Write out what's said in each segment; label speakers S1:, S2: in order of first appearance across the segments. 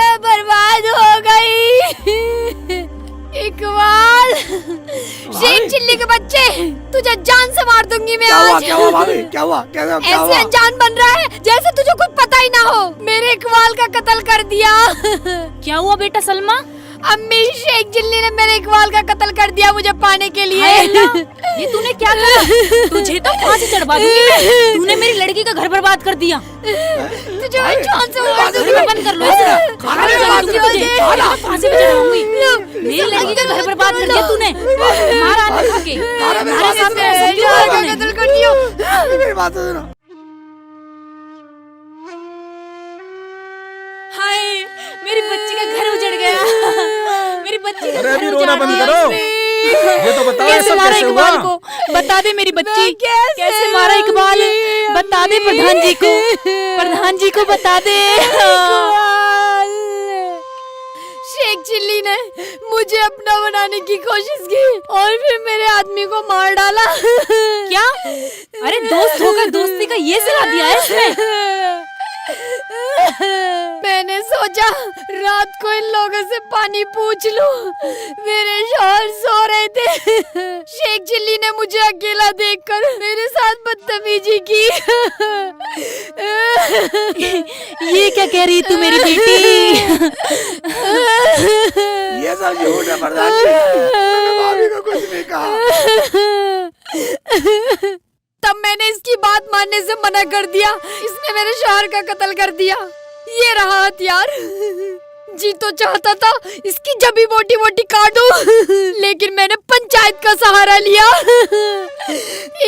S1: मैं बर्बाद हो गई। इकबाल, शेख चिल्ली के बच्चे, तुझे जान से मार दूंगी मैं आज।
S2: क्या हुआ भाभी? क्या हुआ?
S1: ऐसे अनजान बन रहा है जैसे तुझे कुछ पता ही ना हो। मेरे इकबाल का कत्ल कर दिया।
S3: क्या हुआ बेटा सलमा?
S1: अम्मी, शेख चिल्ली ने मेरे इकबाल का कत्ल कर दिया मुझे पाने के लिए।
S3: ये तूने क्या करा? तुझे तो फांसी चढ़वा दूंगी मैं। तूने मेरी लड़की का घर बर्बाद कर दिया।
S1: तुझे मैं जान से मार दूंगी।
S3: बंद कर लो इसे। फांसी पे चढ़ाऊंगी। मेरी लड़की का घर बर्बाद कर दिया तूने। मार आने खा के। मेरे सामने ऐसा क्यों किया तूने?
S1: कत्ल कर दिया।
S2: मेरी बात सुनो।
S3: हाय, मेरी बच्ची का घर उजड़ गया। मेरी बच्ची का
S4: अरे
S3: घर
S4: अभी रोना
S3: उजाड़
S4: बंद
S3: दिया
S4: करो।
S3: इसने।
S4: ये तो बताओ
S3: कैसे
S4: सब
S3: मारा
S4: कैसे हुआ?
S3: इकबाल को? बता दे मेरी बच्ची,
S1: कैसे
S3: मारा इकबाल? बता दे प्रधान जी को, प्रधान जी को बता दे।
S1: शेख चिल्ली ने मुझे अपना बनाने की कोशिश की और फिर मेरे आदमी को मार डाला।
S3: क्या? अरे दोस्त होकर दोस्ती का ये सिला दिया है इसने।
S1: मैंने सोचा रात को इन लोगों से पानी पूछ लूं। मेरे शौहर सो रहे थे। शेख चिल्ली ने मुझे अकेला देखकर मेरे साथ बदतमीजी की।
S3: ये क्या कह रही तू मेरी बेटी?
S2: ये सब झूठ है प्रधान जी। मैंने भाभी को कुछ नहीं कहा।
S1: तब मैंने इसकी बात मानने से मना कर दिया। इसने मेरे शौहर का कत्ल कर दिया। ये रहा हथियार। जी तो चाहता था इसकी जबी मोटी मोटी काटूं, लेकिन मैंने पंचायत का सहारा लिया।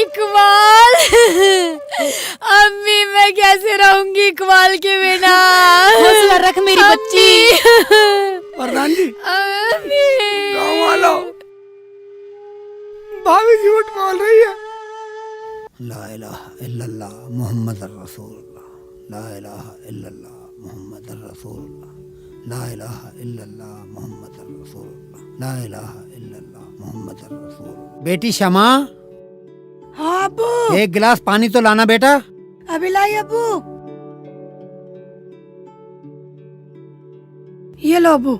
S1: इकबाल, अम्मी मैं कैसे रहूंगी इकबाल के बिना?
S3: हौसला रख मेरी बच्ची।
S2: प्रधान जी,
S1: अम्मी,
S2: गाँव वालों, भाभी झूठ बोल रही है। ला इलाहा इल्लल्लाह मुहम्मदुर रसूलुल्लाह, ला इलाहा इल्लल्लाह मुहम्मदुर रसूलुल्लाह, ला इलाहा इल्लल्लाह मुहम्मदुर रसूलुल्लाह, ला इलाहा इल्लल्लाह मुहम्मदुर रसूलुल्लाह। बेटी शमा,
S1: हाँ अब्बू।
S2: एक गिलास पानी तो लाना बेटा।
S1: अभी लाई अब्बू। ये लो अब्बू।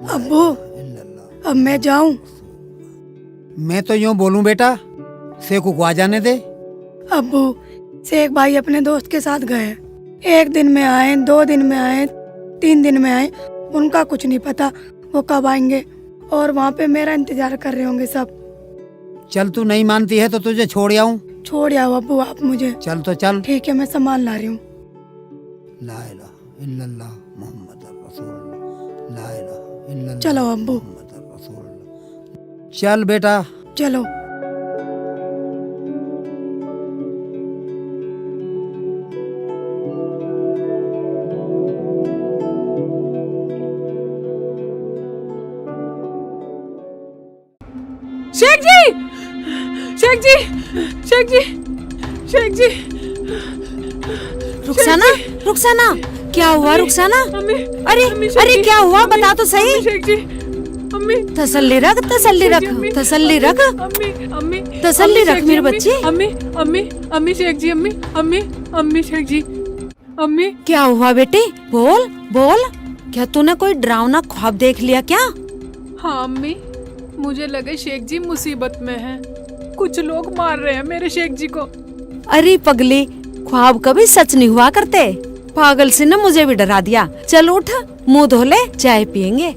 S1: अब्बू, अब मैं जाऊं?
S2: मैं तो यूँ बोलूं बेटा, शेखू को आ जाने दे।
S5: अब्बू, शेख भाई अपने दोस्त के साथ गए। 1 दिन में आए, 2 दिन में आए, 3 दिन में आए, उनका कुछ नहीं पता वो कब आएंगे। और वहाँ पे मेरा इंतजार कर रहे होंगे सब।
S2: चल तू नहीं मानती है तो तुझे छोड़ आऊं।
S5: छोड़ आओ अब्बू आप मुझे।
S2: चल तो चल।
S5: ठीक है, मैं सामान ला रही हूँ।
S2: ला इलाहा इल्लल्लाह मुहम्मदुर रसूलुल्लाह, ला इलाहा इल्लल्लाह
S5: चलो अब्बू।
S2: मुहम्मदुर रसूलुल्लाह। चल बेटा।
S5: चलो।
S3: शेख जी, शेख जी, शेख जी, शेख जी।
S1: रुखसाना, रुखसाना, क्या हुआ रुखसाना? अरे अरे क्या हुआ, बता तो सही।
S3: शेख जी, अम्मी।
S1: तसल्ली रख, तसल्ली रख, तसल्ली रख,
S3: अम्मी, अम्मी,
S1: तसल्ली रख मेरे बच्चे।
S3: अम्मी, अम्मी, अम्मी शेख जी, अम्मी, अम्मी, अम्मी शेख जी, अम्मी।
S1: क्या हुआ बेटे? बोल बोल, क्या तूने कोई डरावना ख्वाब देख लिया क्या?
S3: हाँ अम्मी, मुझे लगे शेख जी मुसीबत में हैं। कुछ लोग मार रहे हैं मेरे शेख जी को।
S1: अरे पगली, ख्वाब कभी सच नहीं हुआ करते। पागल से न मुझे भी डरा दिया। चल उठ, मुंह धो ले, चाय पियेंगे।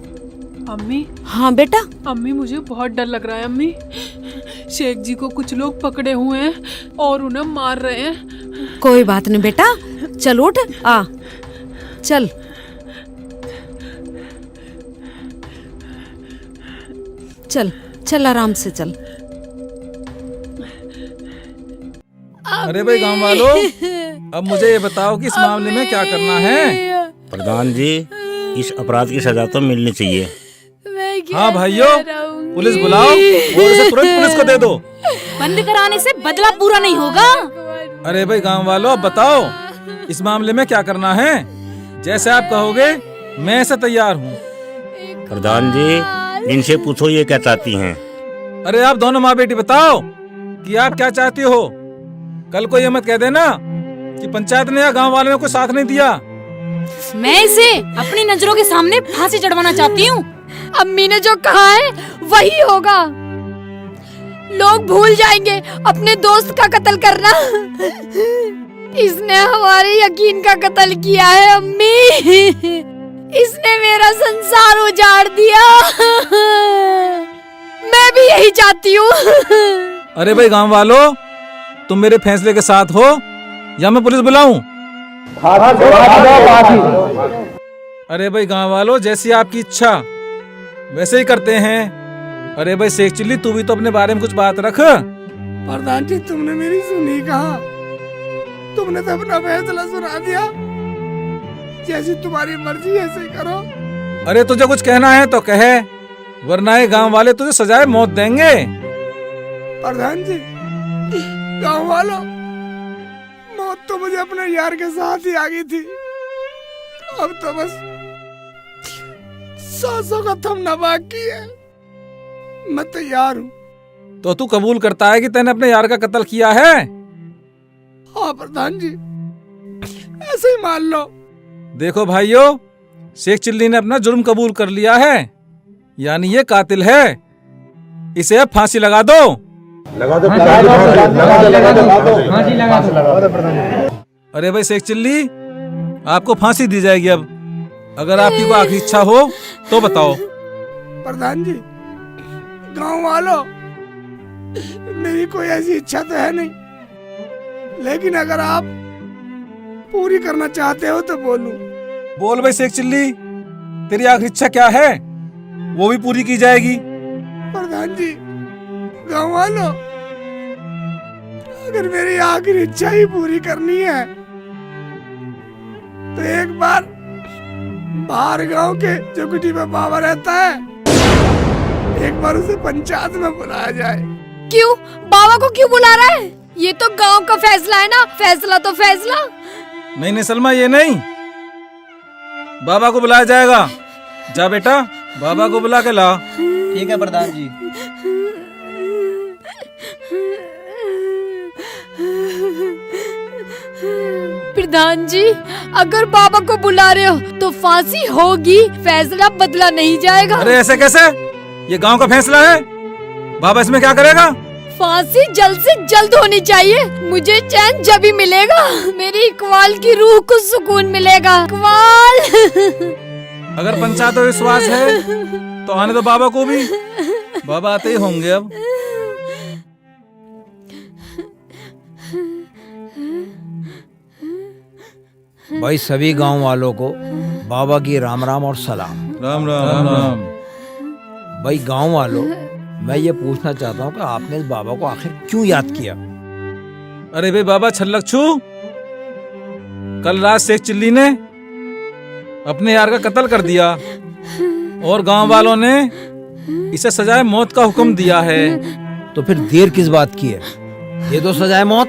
S3: अम्मी।
S1: हाँ बेटा।
S3: अम्मी मुझे बहुत डर लग रहा है अम्मी। शेख जी को कुछ लोग पकड़े हुए हैं और उन्हें मार रहे हैं।
S1: कोई बात नहीं बेटा, चल उठ, आ चल। चल चल, आराम से चल।
S4: अरे भाई गांव वालों, अब मुझे ये बताओ कि इस मामले में क्या करना है।
S6: प्रधान जी, इस अपराध की सजा तो मिलनी चाहिए।
S4: हाँ भाइयों, पुलिस बुलाओ और इसे तुरंत पुलिस को दे दो।
S3: बंद कराने से बदला पूरा नहीं होगा।
S4: अरे भाई गांव वालों, अब बताओ इस मामले में क्या करना है। जैसे आप कहोगे मैं ऐसे तैयार हूँ।
S6: प्रधान जी, इनसे पूछो ये क्या चाहती हैं।
S4: अरे आप दोनों माँ बेटी बताओ कि आप क्या चाहती हो। कल को ये मत कह देना कि पंचायत ने या गांव वालों ने कोई साथ नहीं दिया।
S3: मैं इसे अपनी नजरों के सामने फांसी चढ़वाना चाहती हूँ।
S1: अम्मी ने जो कहा है वही होगा। लोग भूल जाएंगे अपने दोस्त का कत्ल करना। इसने हमारे यकीन का कत्ल किया है अम्मी। इसने मेरा संसार उजाड़ दिया। मैं भी यही चाहती हूँ।
S4: अरे भाई गांव वालों, तुम मेरे फैसले के साथ हो या मैं पुलिस बुलाऊं? अरे भाई गांव वालों, जैसी आपकी इच्छा वैसे ही करते हैं। अरे भाई शेख चिल्ली, तू भी तो अपने बारे में कुछ बात रख।
S2: प्रधान जी, तुमने मेरी सुनी कहा? तुमने तो अपना फैसला सुना दिया। जैसी तुम्हारी मर्जी ऐसे करो।
S4: अरे तुझे कुछ कहना है तो कहे, वरना ये गांव वाले तुझे सजाए मौत देंगे।
S2: प्रधान जी, गांव वालों, मौत तो मुझे अपने यार के साथ ही आ गई थी। अब तो बस सांसों का थमना बाकी है। मैं तैयार हूँ।
S4: तो तू कबूल करता है कि तैने अपने यार का कत्ल किया है?
S2: हाँ प्रधान जी, ऐसे ही मान लो।
S4: देखो भाइयों, शेख चिल्ली ने अपना जुर्म कबूल कर लिया है, यानी ये कातिल है। इसे अब फांसी लगा दो। अरे भाई शेख चिल्ली, आपको फांसी दी जाएगी अब। अगर आपकी कोई आखिरी इच्छा हो तो बताओ।
S2: प्रधान जी, गांव वालों, मेरी कोई ऐसी इच्छा तो है नहीं, लेकिन अगर आप पूरी करना चाहते हो तो बोलूं।
S4: बोल भाई शेख चिल्ली, तेरी आखिरी इच्छा क्या है? वो भी पूरी की जाएगी।
S2: प्रधान जी, गांव वालों, अगर मेरी आखिरी इच्छा ही पूरी करनी है तो एक बार बाहर गांव के चौकटी में बाबा रहता है, एक बार उसे पंचायत में बुलाया जाए।
S1: क्यों? बाबा को क्यों बुला रहा है? ये तो गांव का फैसला है ना। फैसला तो फैसला।
S4: नहीं नहीं सलमा, ये नहीं, बाबा को बुलाया जाएगा। जा बेटा, बाबा को बुला के ला।
S7: ठीक है प्रधान जी।
S1: प्रधान जी, अगर बाबा को बुला रहे हो तो फांसी होगी, फैसला बदला नहीं जाएगा।
S4: अरे ऐसे कैसे? ये गांव का फैसला है। बाबा इसमें क्या करेगा?
S1: फांसी जल्द से जल्द होनी चाहिए। मुझे चैन जब ही मिलेगा, मेरी इकबाल की रूह को सुकून मिलेगा। इकबाल।
S4: अगर पंचायत में विश्वास है तो आने दो बाबा को भी। बाबा आते ही होंगे अब।
S7: भाई सभी गांव वालों को बाबा की राम राम और सलाम।
S4: राम राम राम राम।
S7: भाई गांव वालों, मैं ये पूछना चाहता हूँ कि आपने इस बाबा को आखिर क्यों याद किया?
S4: अरे भाई बाबा छल्लकछू, कल रात शेख चिल्ली ने अपने यार का कत्ल कर दिया और गांव वालों ने इसे सजाए मौत का हुक्म दिया है।
S7: तो फिर देर किस बात की है? ये तो सजाए मौत।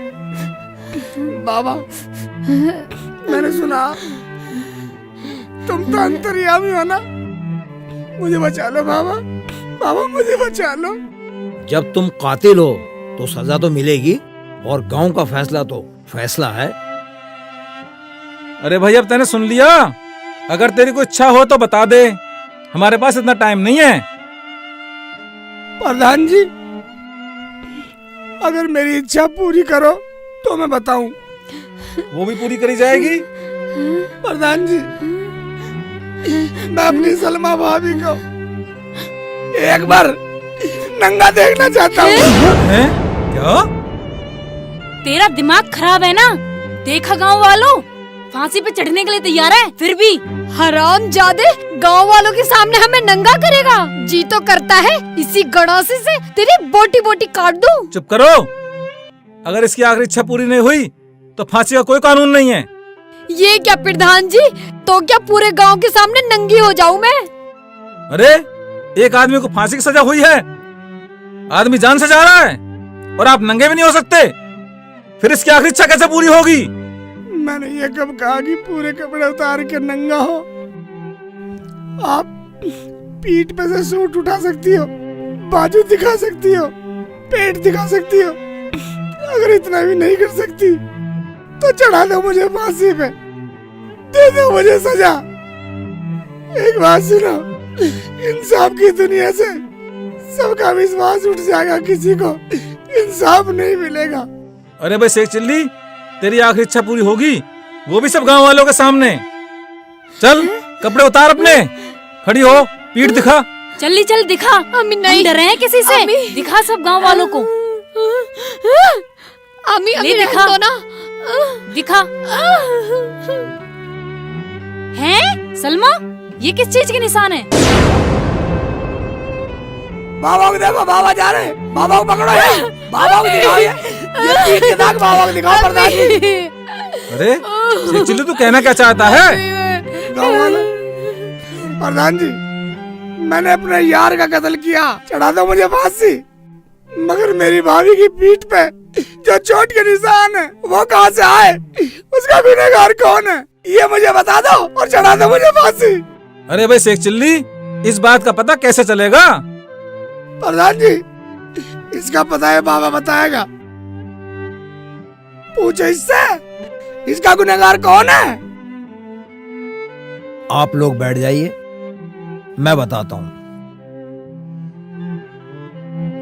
S2: बाबा, मैंने सुना तुम तो अंतर्यामी हो ना। मुझे बचा लो बाबा, बाबा मुझे बचा लो।
S7: जब तुम कातिल हो तो सजा तो मिलेगी, और गांव का फैसला तो फैसला है।
S4: अरे भाई अब तैने सुन लिया। अगर तेरी कोई इच्छा हो तो बता दे, हमारे पास इतना टाइम नहीं है।
S2: प्रधान जी, अगर मेरी इच्छा पूरी करो तो मैं बताऊं।
S4: वो भी पूरी करी जाएगी।
S2: प्रधान जी, मैं अपनी सलमा भाभी को एक बार नंगा देखना चाहता हूँ।
S4: हैं? क्या?
S3: तेरा दिमाग खराब है ना? देखा गांव वालों, फांसी पे चढ़ने के लिए तैयार है, फिर भी
S1: हरामजादे, गांव वालों के सामने हमें नंगा करेगा। जी तो करता है इसी गड़ासी से तेरी बोटी बोटी काट दूं।
S4: चुप करो। अगर इसकी आखिरी इच्छा पूरी नहीं हुई तो फांसी का कोई कानून नहीं है।
S1: ये क्या प्रधान जी, तो क्या पूरे गांव के सामने नंगी हो जाऊं मैं?
S4: अरे एक आदमी को फांसी की सजा हुई है, आदमी जान से जा रहा है और आप नंगे भी नहीं हो सकते। फिर इसकी आखिरी इच्छा कैसे पूरी होगी?
S2: मैंने ये कब कहा कि पूरे कपड़े उतार के नंगा हो? आप पीठ पे से सूट उठा सकती हो, बाजू दिखा सकती हो, पेट दिखा सकती हो। अगर इतना भी नहीं कर सकती तो चढ़ा दो मुझे फांसी पे, दे दो मुझे सजा। एक बात सुनो, इंसाफ की दुनिया से सबका विश्वास उठ जाएगा, किसी को इंसाफ नहीं मिलेगा।
S4: अरे भाई शेख चिल्ली, तेरी आखिरी इच्छा पूरी होगी, वो भी सब गांव वालों के सामने। चल कपड़े उतार अपने, खड़ी हो, पीठ दिखा।
S3: चल चल दिखा।
S1: अम्मी नहीं,
S3: डर रहे हैं किसी से?
S1: अम्मी।
S3: दिखा सब गांव वालों को।
S1: अम्मी अम्मी
S3: ले दिखा।
S1: रहने दो ना।
S3: दिखा। हैं सलमा, ये किस चीज के निशान है?
S2: बाबा को देखो, बाबा जा रहे हैं, बाबा को पकड़ो है, बाबा को दिखाओ ये पीठ के दाग बाबा को दिखाओ प्रधान जी।
S4: अरे शेख चिल्ली तू कहना क्या चाहता है?
S2: गाँव वाले, प्रधान जी मैंने अपने यार का कत्ल किया, चढ़ा दो मुझे फांसी। मगर मेरी भाभी की पीठ पे जो चोट के निशान है वो कहाँ से आए, उसका गुनहगार कौन है, ये मुझे बता दो और चढ़ा दो मुझे फांसी।
S4: अरे भाई शेख चिल्ली, इस बात का पता कैसे चलेगा?
S2: प्रधान जी इसका पता है, बाबा बताएगा, पूछो इससे, इसका गुनहगार कौन है।
S7: आप लोग बैठ जाइए, मैं बताता हूं।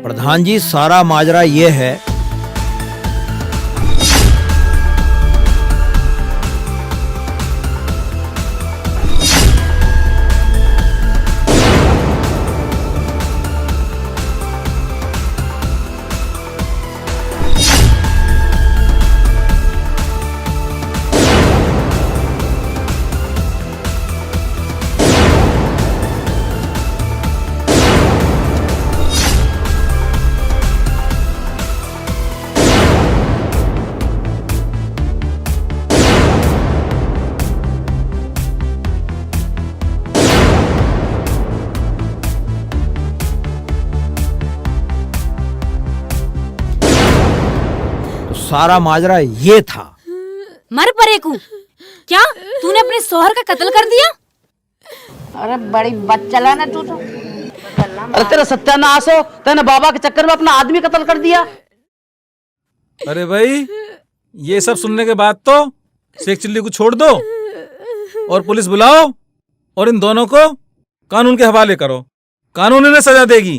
S7: प्रधान जी, सारा माजरा ये है, सारा माजरा ये था।
S3: मर परेकू, क्या तूने अपने शौहर का कत्ल कर दिया?
S8: अरे बड़ी बच्चा ना तू तो। अरे तेरा सत्यानाश हो, तूने बाबा के चक्कर में अपना आदमी कत्ल कर दिया।
S4: अरे भाई ये सब सुनने के बाद तो शेख चिल्ली को छोड़ दो और पुलिस बुलाओ और इन दोनों को कानून के हवाले करो, कानून इन्हें सजा देगी।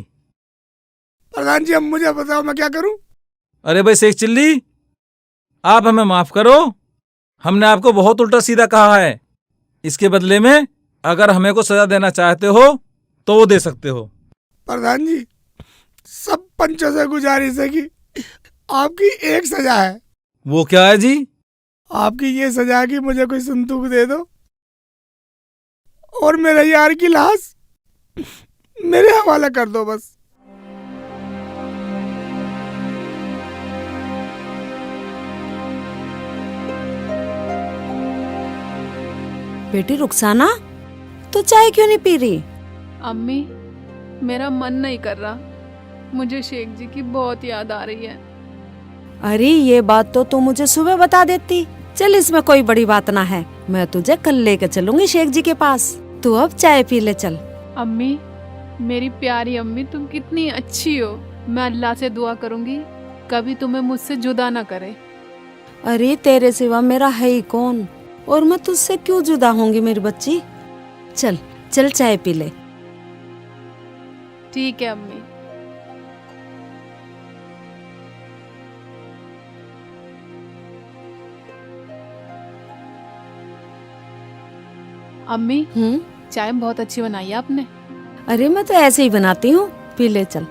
S2: प्रधान जी अब मुझे बताओ मैं क्या करूं।
S4: अरे भाई शेख चिल्ली, आप हमें माफ करो, हमने आपको बहुत उल्टा सीधा कहा है। इसके बदले में अगर हमें को सजा देना चाहते हो तो वो दे सकते हो।
S2: प्रधान जी सब पंचों से गुजारिश है कि आपकी एक सजा है।
S4: वो क्या है जी?
S2: आपकी ये सजा है कि मुझे कोई संदूक दे दो और मेरे यार की लाश मेरे हवाले कर दो बस।
S9: बेटी रुखसाना, तो चाय क्यों नहीं पी रही?
S10: अम्मी मेरा मन नहीं कर रहा, मुझे शेख जी की बहुत याद आ रही है।
S9: अरे ये बात तो तू मुझे सुबह बता देती। चल इसमें कोई बड़ी बात ना है, मैं तुझे कल लेकर चलूंगी शेख जी के पास। तू अब चाय पी ले चल।
S10: अम्मी मेरी प्यारी अम्मी, तुम कितनी अच्छी हो। मैं अल्लाह से दुआ करूंगी कभी तुम्हें मुझसे जुदा ना करे।
S9: अरे तेरे सिवा मेरा है ही कौन, और मैं तुझसे क्यों जुदा होंगी मेरी बच्ची। चल चल चाय पी ले।
S10: ठीक है अम्मी। अम्मी चाय बहुत अच्छी बनाई है आपने।
S9: अरे मैं तो ऐसे ही बनाती हूँ, पी ले चल।